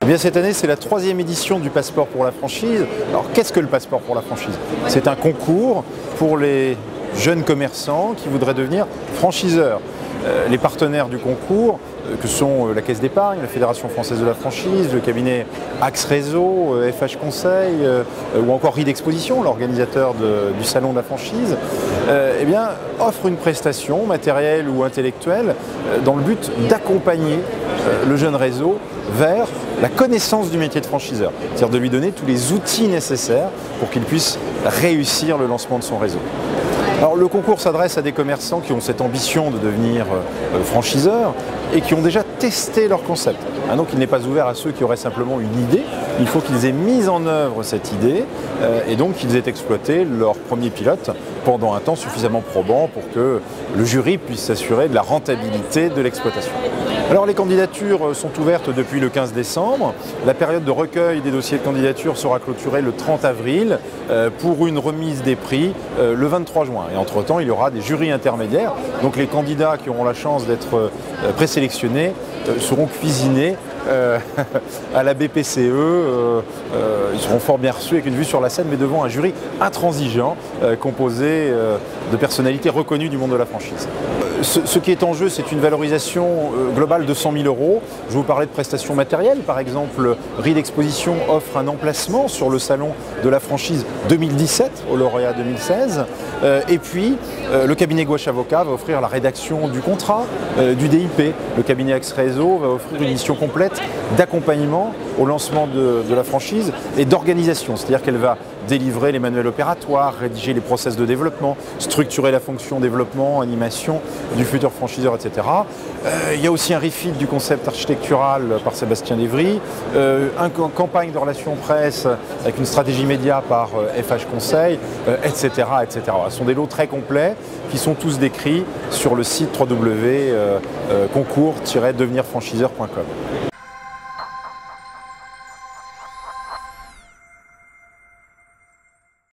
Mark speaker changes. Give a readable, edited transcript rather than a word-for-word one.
Speaker 1: Eh bien, cette année, c'est la 3e édition du Passeport pour la franchise. Alors, qu'est-ce que le Passeport pour la franchise? C'est un concours pour les jeunes commerçants qui voudraient devenir franchiseurs. Les partenaires du concours, que sont la Caisse d'épargne, la Fédération française de la franchise, le cabinet Axe Réseau, FH Conseil ou encore RID Exposition, l'organisateur du salon de la franchise, eh bien, offrent une prestation matérielle ou intellectuelle dans le but d'accompagner le jeune réseau vers la connaissance du métier de franchiseur, c'est-à-dire de lui donner tous les outils nécessaires pour qu'il puisse réussir le lancement de son réseau. Alors, le concours s'adresse à des commerçants qui ont cette ambition de devenir franchiseurs et qui ont déjà testé leur concept. Donc il n'est pas ouvert à ceux qui auraient simplement une idée, il faut qu'ils aient mis en œuvre cette idée et donc qu'ils aient exploité leur premier pilote pendant un temps suffisamment probant pour que le jury puisse s'assurer de la rentabilité de l'exploitation. Alors les candidatures sont ouvertes depuis le 15 décembre. La période de recueil des dossiers de candidature sera clôturée le 30 avril pour une remise des prix le 23 juin. Et entre-temps, il y aura des jurys intermédiaires. Donc les candidats qui auront la chance d'être présélectionnés seront cuisinés à la BPCE. Ils seront fort bien reçus avec une vue sur la scène, mais devant un jury intransigeant composé de personnalités reconnues du monde de la franchise. Ce qui est en jeu, c'est une valorisation globale de 100 000 €. Je vous parlais de prestations matérielles. Par exemple, RID Exposition offre un emplacement sur le salon de la franchise 2017 au lauréat 2016. Et puis, le cabinet Gouache Avocat va offrir la rédaction du contrat, du DIP. Le cabinet Axe Réseau va offrir une mission complète d'accompagnement au lancement de la franchise et d'organisation. C'est-à-dire qu'elle va délivrer les manuels opératoires, rédiger les process de développement, structurer la fonction développement, animation du futur franchiseur, etc. Il y a aussi un refit du concept architectural par Sébastien Lévry, une campagne de relations presse avec une stratégie média par FH Conseil, etc., etc. Ce sont des lots très complets qui sont tous décrits sur le site www.concours-devenirfranchiseur.com.